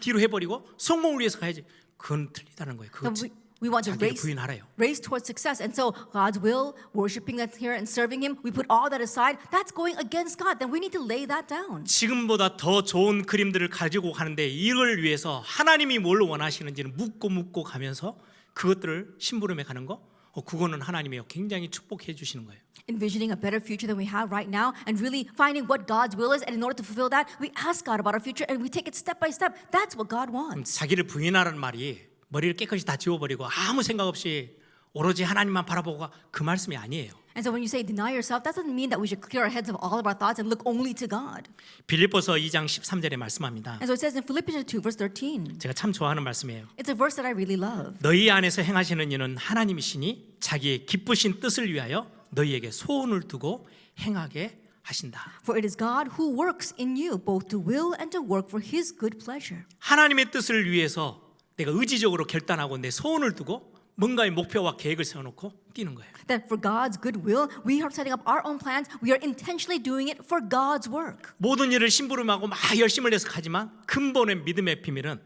뒤로 해버리고 성공을 위해서 가야지. 그건 틀리다는 거예요. 그거 So we want to 자기를 부인하래요. race towards success. And so God's will, worshiping that's here and serving Him, we put all that aside. That's going against God. Then we need to lay that down. 지금보다 더 좋은 그림들을 가지고 가는데 이걸 위해서 하나님이 뭘 원하시는지는 묻고 가면서 그것들을 심부름해 가는 거, 그거는 하나님이 굉장히 축복해 주시는 거예요. Envisioning a better future than we have right now and really finding what God's will is. And in order to fulfill that, we ask God about our future and we take it step by step. That's what God wants. 자기를 부인하라는 말이 머리를 깨끗이 다 지워버리고 아무 생각 없이 오로지 하나님만 바라보고 그 말씀이 아니에요. And so when you say deny yourself, that doesn't mean that we should clear our heads of all of our thoughts and look only to God. 빌립보서 2장 13절에 말씀합니다. And so it says in Philippians 2 verse 13. 제가 참 좋아하는 말씀이에요. It's a verse that I really love. 너희 안에서 행하시는 일은 하나님이시니 자기의 기쁘신 뜻을 위하여 너희에게 소원을 두고 행하게 하신다. For it is God who works in you both to will and to work for His good pleasure. 하나님의 뜻을 위해서 내가 의지적으로 결단하고 내 소원을 두고 뭔가의 목표와 계획을 세워놓고 뛰는 거예요. That for God's good will, we are setting up our own plans. We are intentionally doing it for God's work. 모든 일을 심부름하고 막 열심을 내서 하지만 근본의 믿음의 비밀은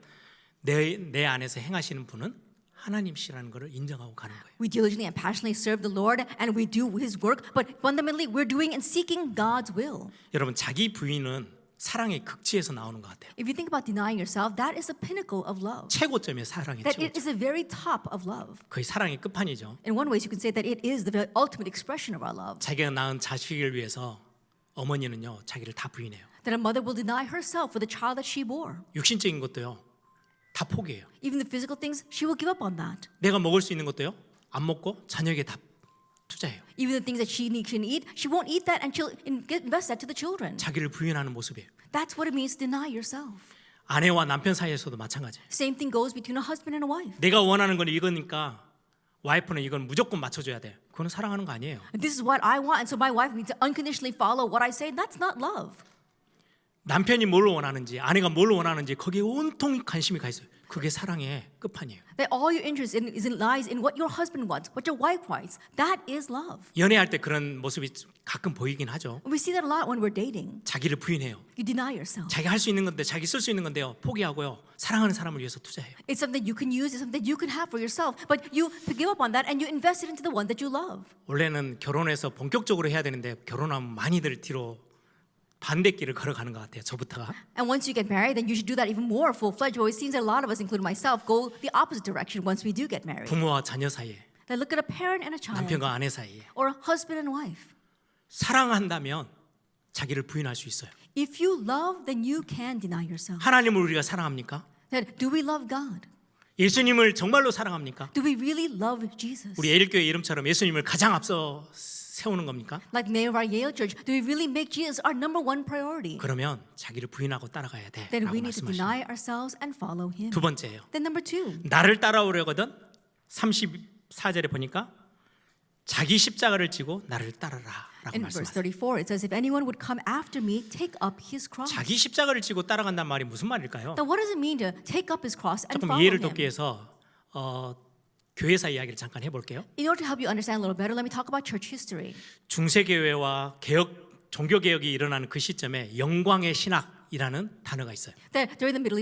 내 안에서 행하시는 분은 하나님이시라는 것을 인정하고 가는 거예요. We diligently and passionately serve the Lord and we do His work, but fundamentally we're doing and seeking God's will. 여러분, 자기 부인은 사랑의 극치에서 나오는 것 같아요. If you think about denying yourself, that is the pinnacle of love. 최고점의 사랑의 That it 최고점. is the very top of love. 거의 사랑의 끝판이죠. In one way, you can say that it is the ultimate expression of our love. 자기가 낳은 자식을 위해서 어머니는요, 자기를 다 부인해요. That a mother will deny herself for the child that she bore. 육신적인 것도요, 다 포기해요. Even the physical things, she will give up on that. 내가 먹을 수 있는 것도요, 안 먹고 자녀에게 다 투자해요. Even the things that she can eat, she won't eat that and she'll invest that to the children. 자기를 부인하는 모습이에요. That's what it means to deny yourself. 아내와 남편 사이에서도 마찬가지예요. Same thing goes between a husband and a wife. 내가 원하는 건 이거니까 와이프는 이건 무조건 맞춰줘야 돼. 그건 사랑하는 거 아니에요. This is what I want, and so my wife needs to unconditionally follow what I say. That's not love. 남편이 뭘 원하는지 아내가 뭘 원하는지 거기에 온통 관심이 가 있어요. 그게 사랑의 끝판이에요. That all your interest lies in what your husband wants, what your wife wants. That is love. 연애할 때 그런 모습이 가끔 보이긴 하죠. We see that a lot when we're dating. 자기를 부인해요. You deny yourself. 자기 할 수 있는 건데 자기 쓸 수 있는 건데요. 포기하고요. 사랑하는 사람을 위해서 투자해요. It's something you can use, it's something you can have for yourself, but you give up on that and you invest it into the one that you love. 원래는 결혼해서 본격적으로 해야 되는데 결혼하면 많이들 뒤로 반대길을 걸어가는 것 같아요. 저부터가. And once you get married, then you should do that even more full-fledged. Well, it seems that a lot of us, including myself, go the opposite direction once we do get married. 부모와 자녀 사이에, They look at a parent and a child, 남편과 아내 사이에 or a husband and wife. 사랑한다면 자기를 부인할 수 있어요. If you love, then you can deny yourself. 하나님을 우리가 사랑합니까? That do we love God? 예수님을 정말로 사랑합니까? Do we really love Jesus? 우리 예일교회 이름처럼 예수님을 가장 앞서 세우는 겁니까? Like the name of our Yale Church, do we really make Jesus our number one priority? 그러면 자기를 부인하고 따라가야 돼. Then 라고 we need to 말씀하십니다. deny ourselves and follow Him. 두 번째예요. Then number two, 나를 따라오려거든 34절에 보니까 자기 십자가를 지고 나를 따르라 라고 in verse 말씀하세요. 34, it says, if anyone would come after me, take up his cross. 자기 십자가를 지고 따라간다는 말이 무슨 말일까요? Now, what does it mean to take up his cross and 조금 follow 이해를 Him? 돕기 위해서 교회사 이야기를 잠깐 해볼게요. In order to help you understand a little better, let me talk about church history. 중세교회와 종교개혁이 일어나는 그 시점에 영광의 신학이라는 단어가 있어요. That during the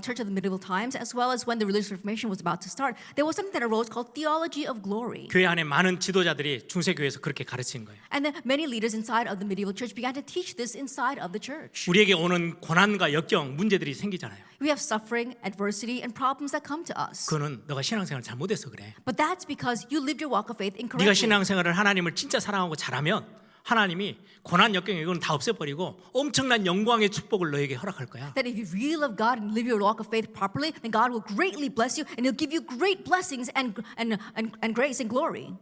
church of the medieval times, as well as when the religious reformation was about to start, there was something that arose called theology of glory. 교회 안에 많은 지도자들이 중세교회에서 그렇게 가르치는 거예요. And then many leaders inside of the medieval church began to teach this inside of the church. 우리에게 오는 고난과 역경, 문제들이 생기잖아요. We have suffering, adversity, and problems that come to us. 그거는 너가 신앙생활 잘못해서 그래. But that's because you lived your walk of faith 네가 incorrectly. 신앙생활을 하나님을 진짜 사랑하고 잘하면 하나님이 고난 역경 이건 다 없애버리고 엄청난 영광의 축복을 너에게 허락할 거야. That if you really love God and live your walk of faith properly, then God will greatly bless you and He'll give you great blessings and grace and glory.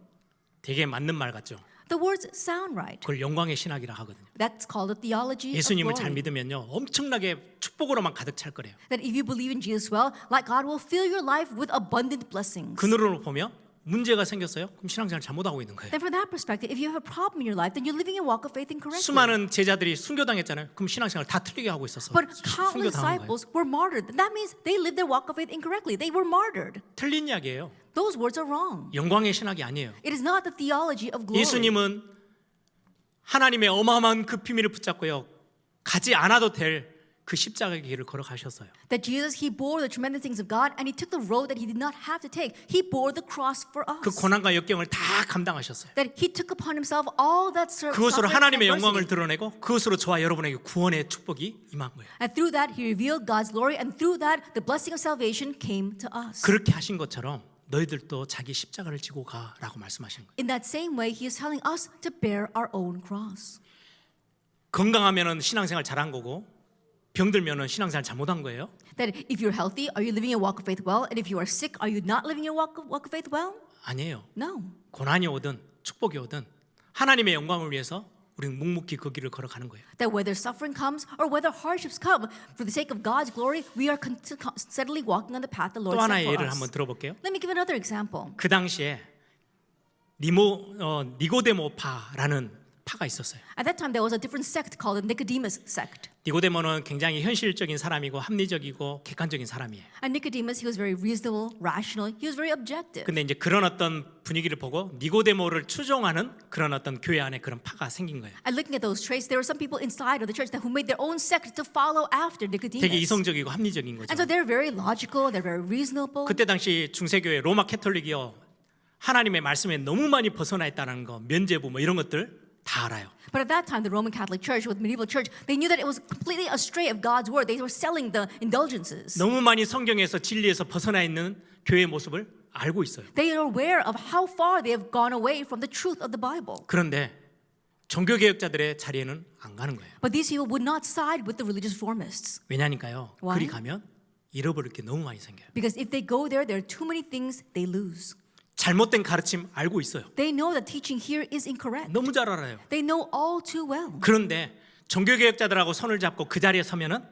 되게 맞는 말 같죠. The words sound right. 그걸 영광의 신학이라 하거든요. That's called the theology of 예수님을 잘 glory. 믿으면요 엄청나게 축복으로만 가득 찰 거래요. That if you believe in Jesus well, like God will fill your life with abundant blessings. 그 눈으로 보면 문제가 생겼어요? 그럼 신앙생활 잘못하고 있는 거예요. Then from that perspective, if you have a problem in your life, then you're living your walk of faith incorrectly. 수많은 제자들이 순교당했잖아요. 그럼 신앙생활 다 틀리게 하고 있었어. But countless 순교당한 거예요. disciples were martyred. That means they lived their walk of faith incorrectly. They were martyred. 틀린 이야기예요. Those words are wrong. 영광의 신학이 아니에요. It is not the theology of glory. 예수님은 하나님의 어마어마한 그 비밀을 붙잡고요. 가지 않아도 될 그 십자가의 길을 걸어가셨어요. That Jesus, He bore the tremendous things of God and He took the road that He did not have to take. He bore the cross for us. 그 고난과 역경을 다 감당하셨어요. That He took upon Himself all that 그것으로 suffering and 하나님의 영광을 adversity. 드러내고 그것으로 저와 여러분에게 구원의 축복이 임한 거예요. And through that, He revealed God's glory, and through that, the blessing of salvation came to us. 그렇게 하신 것처럼 너희들도 자기 십자가를 지고 가라고 말씀하신 거예요. In that same way, He is telling us to bear our own cross. 건강하면은 신앙생활 잘한 거고 병들면은 신앙생활 잘못한 거예요. That if you're healthy, are you living your walk of faith well? And if you are sick, are you not living your walk of faith well? 아니에요. No. 고난이 오든 축복이 오든 하나님의 영광을 위해서 우리는 묵묵히 그 길을 걸어가는 거예요. That whether suffering comes or whether hardships come, for the sake of God's glory, we are steadily walking on the path the 또 Lord set 하나의 for 예를 us. 한번 들어볼게요. Let me give another example. 그 당시에 니고데모파라는 파가 있었어요. At that time, there was a different sect called the Nicodemus sect. 니고데모는 굉장히 현실적인 사람이고 합리적이고 객관적인 사람이에요. And Nicodemus, he was very reasonable, rational. He was very objective. 근데 이제 그런 어떤 분위기를 보고 니고데모를 추종하는 그런 어떤 교회 안에 그런 파가 생긴 거예요. And looking at those traits, there were some people inside of the church that who made their own sect to follow after Nicodemus. 되게 이성적이고 합리적인 거죠. And so they're very logical, they're very reasonable. 그때 당시 중세교회 로마 캐톨릭이요 하나님의 말씀에 너무 많이 벗어나 있다는 거 면죄부 뭐 이런 것들 다 알아요. But at that time, the Roman Catholic Church, with medieval church, they knew that it was completely astray of God's word. They were selling the indulgences. 너무 많이 성경에서 진리에서 벗어나 있는 교회의 모습을 알고 있어요. They are aware of how far they have gone away from the truth of the Bible. 그런데 종교개혁자들의 자리에는 안 가는 거예요. But these people would not side with the religious reformists. 왜냐니까요. Why? 그리 가면 잃어버릴 게 너무 많이 생겨요. Because if they go there, there are too many things they lose. 잘못된 가르침 알고 있어요. They know that teaching here is incorrect. 너무 잘 알아요. They know all too well. 그런데 종교개혁자들하고 손을 잡고 그 자리에 서면은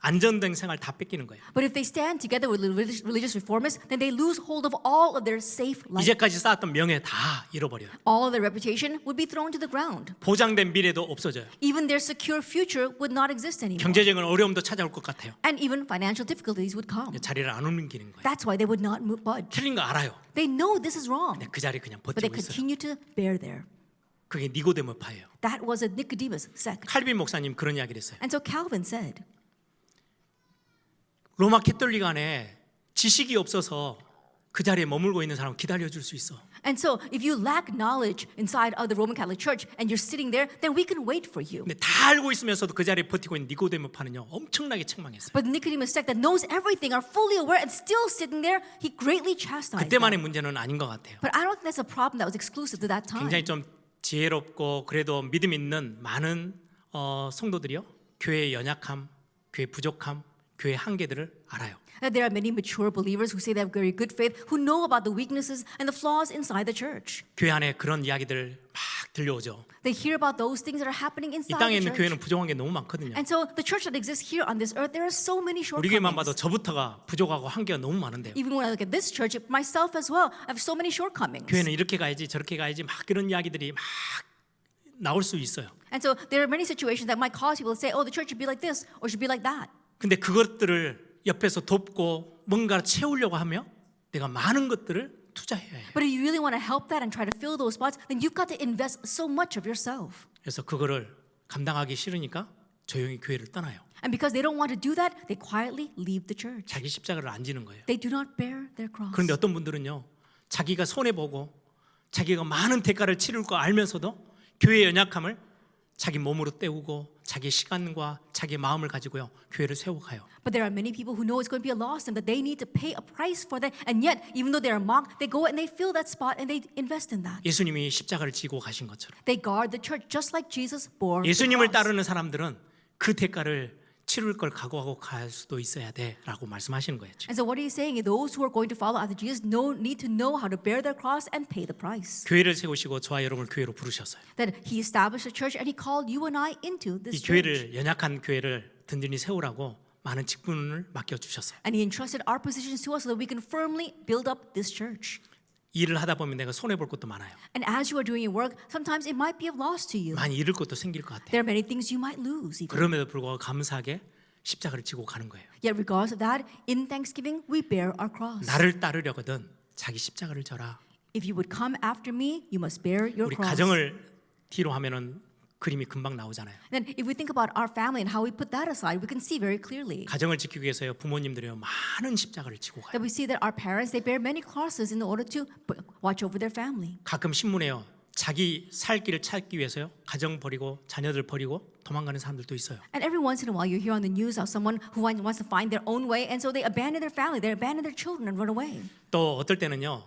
안전된 생활 다 뺏기는 거예요. But if they stand together with religious reformists, then they lose hold of all of their safe life. 이제까지 쌓았던 명예 다 잃어버려요. All of their reputation would be thrown to the ground. 보장된 미래도 없어져요. Even their secure future would not exist anymore. 경제적인 어려움도 찾아올 것 같아요. And even financial difficulties would come. 자리를 안 옮기는 거예요. That's why they would not budge. 틀린 거 알아요. They know this is wrong, 근데 그 자리 그냥 but they 버티고 있어요. continue to bear there. 그게 니고데모파예요. That was a Nicodemus sect. 칼빈 목사님 그런 이야기를 했어요. And so Calvin said, 로마 캐톨릭 안에 지식이 없어서 그 자리에 머물고 있는 사람 기다려줄 수 있어. and so if you lack knowledge inside of the Roman Catholic Church and you're sitting there, then we can wait for you. 근데 다 알고 있으면서도 그 자리에 버티고 있는 니고데모파는요 엄청나게 책망했어요. But the Nicodemus sect that knows everything, are fully aware and still sitting there, he greatly chastised 그때만의 them. 문제는 아닌 것 같아요. But I don't think that's a problem that was exclusive to that time. 굉장히 좀 지혜롭고 그래도 믿음 있는 많은 성도들이요 교회의 연약함, 교회 부족함, 교회 한계들을 알아요. That there are many mature believers who say they have very good faith, who know about the weaknesses and the flaws inside the church. 교회 안에 그런 이야기들 막 들려오죠. They hear about those things that are happening 이 inside 땅에 the 있는 church. 교회는 부족한 게 너무 많거든요. And so the church that exists here on this earth, there are so many 우리 교회만 봐도 shortcomings. 저부터가 부족하고 한계가 너무 많은데요. Even when I look at this church, myself as well, I have so many shortcomings. 교회는 이렇게 가야지 저렇게 가야지 막 그런 이야기들이 막 나올 수 있어요. And so there are many situations that might cause people to say, oh, the church should be like this or should be like that. 근데 그것들을 옆에서 돕고 뭔가를 채우려고 하며 내가 많은 것들을 투자해야 해요. But if you really want to help that and try to fill those spots, then you've got to invest so much of yourself. 그래서 그거를 감당하기 싫으니까 조용히 교회를 떠나요. And because they don't want to do that, they quietly leave the church. 자기 십자가를 안 지는 거예요. They do not bear their cross. 그런데 어떤 분들은요. 자기가 손해보고 자기가 많은 대가를 치를 거 알면서도 교회의 연약함을 자기 몸으로 때우고 자기 시간과 자기 마음을 가지고요 교회를 세워가요. But there are many people who know it's going to be a loss and that they need to pay a price for that. And yet, even though they are mocked, they go and they fill that spot and they invest in that. 예수님이 십자가를 지고 가신 것처럼 They guard the church just like Jesus bore the 예수님을 cross. 따르는 사람들은 그 대가를 치를 걸 각오하고 갈 수도 있어야 돼라고 말씀하시는 거예요. 지금. And so what he's saying is those who are going to follow after Jesus need to know how to bear their cross and pay the price. 교회를 세우시고 저와 여러분을 교회로 부르셨어요. That he established a church and he called you and I into 이 this church. 교회를 연약한 교회를 든든히 세우라고 많은 직분을 맡겨 주셨어요. And he entrusted our positions to us so that we can firmly build up this church. 일을 하다 보면 내가 손해 볼 것도 많아요. And as you are doing your work, sometimes it might be of loss to you. 많이 잃을 것도 생길 것 같아요. There are many things you might lose. Even. 그럼에도 불구하고 감사하게 십자가를 지고 가는 거예요. Yet regardless of that, in thanksgiving, we bear our cross. 나를 따르려거든 자기 십자가를 져라. If you would come after me, you must bear your 우리 cross. 가정을 뒤로 하면은 그림이 금방 나오잖아요. Then if we think about our family and how we put that aside, we can see very clearly 가정을 지키기 위해서요 부모님들이요 많은 십자가를 지고 가요. that we see that our parents, they bear many crosses in order to watch over their family. 가끔 신문에요 자기 살 길을 찾기 위해서요 가정 버리고 자녀들 버리고 도망가는 사람들도 있어요. And every once in a while, you hear on the news of someone who wants to find their own way, and so they abandon their family, they abandon their children and run away. 또 어떨 때는요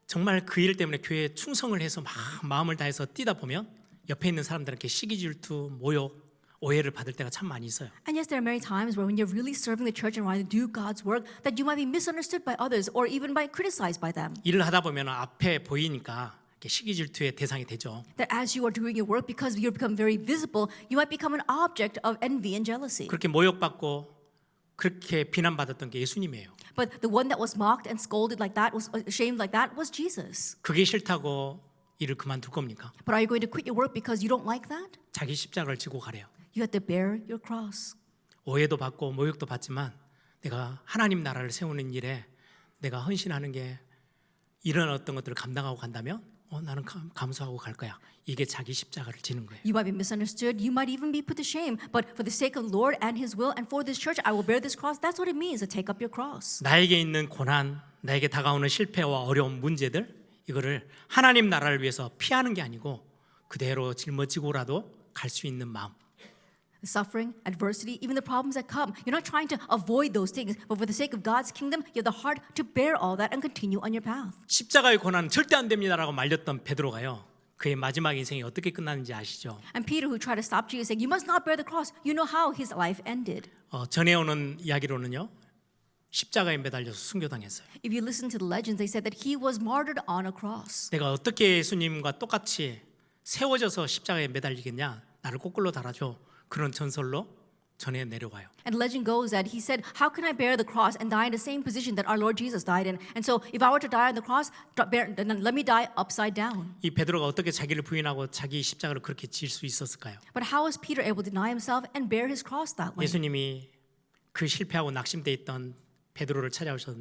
정말 그 일 때문에 교회에 충성을 해서 막 마음을 다해서 뛰다 보면 옆에 있는 사람들한테 시기 질투 모욕 오해를 받을 때가 참 많이 있어요. And yes, there are many times where when you're really serving the church and trying to do God's work, that you might be misunderstood by others or even by criticized by them. 일을 하다 보면 앞에 보이니까 시기 질투의 대상이 되죠. That as you are doing your work, because you become very visible, you might become an object of envy and jealousy. 그렇게 모욕받고 그렇게 비난받았던 게 예수님이에요. But the one that was mocked and scolded like that, was ashamed like that, was Jesus. 그게 싫다고 일을 그만둘 겁니까? But are you going to quit your work because you don't like that? 자기 십자가를 지고 가래요. You have to bear your cross. 오해도 받고 모욕도 받지만 내가 하나님 나라를 세우는 일에 내가 헌신하는 게 이런 어떤 것들을 감당하고 간다면 나는 감수하고 갈 거야. 이게 자기 십자가를 지는 거예요. You might be misunderstood. You might even be put to shame. But for the sake of the Lord and His will and for this church, I will bear this cross. That's what it means to take up your cross. 나에게 있는 고난, 나에게 다가오는 실패와 어려운 문제들 이거를 하나님 나라를 위해서 피하는 게 아니고 그대로 짊어지고라도 갈 수 있는 마음. The suffering, adversity, even the problems that come. You're not trying to avoid those things, but for the sake of God's kingdom, you have the heart to bear all that and continue on your path. 십자가의 고난은 절대 안 됩니다라고 말렸던 베드로가요. 그의 마지막 인생이 어떻게 끝났는지 아시죠? And Peter, who tried to stop Jesus, saying, "You must not bear the cross." You know how his life ended. 전해오는 이야기로는요. 십자가에 매달려서 순교당했어요. If you listen to the legends, they said that he was martyred on a cross. 내가 어떻게 예수님과 똑같이 세워져서 십자가에 매달리겠냐? 나를 거꾸로 달아줘. 그런 전설로 전해 내려와요. And legend goes that he said, "How can I bear the cross and die in the same position that our Lord Jesus died in?" And so, if I were to die on the cross, then let me die upside down. 이 베드로가 어떻게 자기를 부인하고 자기 십자가를 그렇게 질 수 있었을까요? But how was Peter able to deny himself and bear his cross that way? 예수님이 그 실패하고 낙심돼 있던 베드로를 찾아오셔서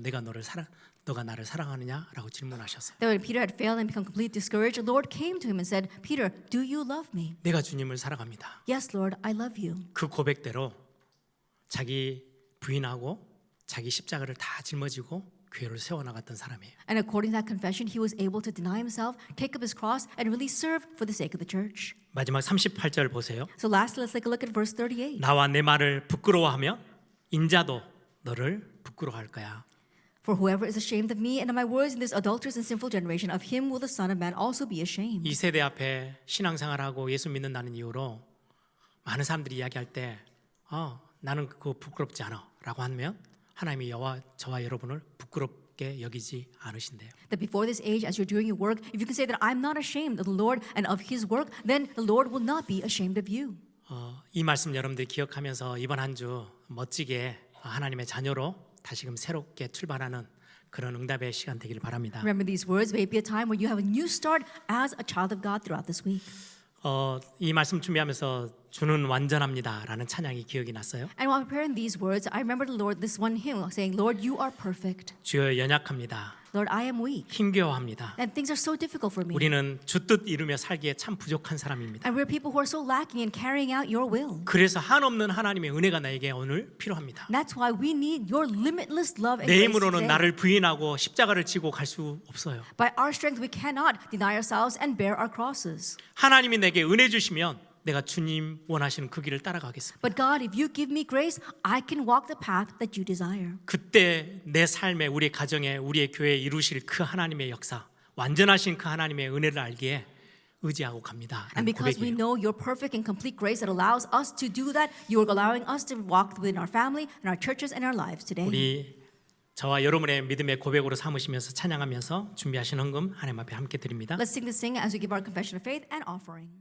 너가 나를 사랑하느냐라고 질문하셨어요. That when Peter had failed and become completely discouraged, the Lord came to him and said, "Peter, do you love me?" 내가 주님을 사랑합니다. "Yes, Lord, I love you." 그 고백대로 자기 부인하고 자기 십자가를 다 짊어지고 교회를 세워나갔던 사람이에요. And according to that confession, he was able to deny himself, take up his cross, and really serve for the sake of the church. 마지막 38절 보세요. So lastly, let's take a look at verse 38. 나와 내 말을 부끄러워하면 인자도 너를 부끄러워할 거야. For whoever is ashamed of me and of my words in this adulterous and sinful generation, of him will the Son of Man also be ashamed. 이 세대 앞에 신앙생활하고 예수 믿는다는 이유로 많은 사람들이 이야기할 때 나는 그거 부끄럽지 않아라고 하면 하나님이 저와 여러분을 부끄럽게 여기지 않으신대요. That before this age, as you're doing your work, if you can say that I'm not ashamed of the Lord and of His work, then the Lord will not be ashamed of you. 이 말씀 여러분들이 기억하면서 이번 한 주 멋지게 하나님의 자녀로 다시금 새롭게 출발하는 그런 응답의 시간 되기를 바랍니다. Remember these words. May it be a time where you have a new start as a child of God throughout this week. 이 말씀 준비하면서 주는 완전합니다라는 찬양이 기억이 났어요. And while preparing these words, I remembered the Lord, this one hymn saying, "Lord, you are perfect. 주여 연약합니다. Lord, I am weak. 힘겨워합니다. And things are so difficult for me. 우리는 주 뜻 이루며 살기에 참 부족한 사람입니다. And we're people who are so lacking in carrying out your will. 그래서 한없는 하나님의 은혜가 나에게 오늘 필요합니다. That's why we need your limitless love and 내 grace 힘으로는 today. 나를 부인하고 십자가를 지고 갈 수 없어요. By our strength, we cannot deny ourselves and bear our crosses. 하나님이 내게 은혜 주시면 내가 주님 원하시는 그 길을 따라가겠습니다. But God, if you give me grace, I can walk the path that you desire. 그때 내 삶에, 우리 가정에, 우리의 교회에 이루실 그 하나님의 역사, 완전하신 그 하나님의 은혜를 알기에 의지하고 갑니다. And because we know your perfect and complete grace that allows us to do that, you are allowing us to walk within our family and our churches and our lives today. 우리 저와 여러분의 믿음의 고백으로 삼으시면서 찬양하면서 준비하신 헌금 하나님 앞에 함께 드립니다. Let's sing this sing as we give our confession of faith and offering.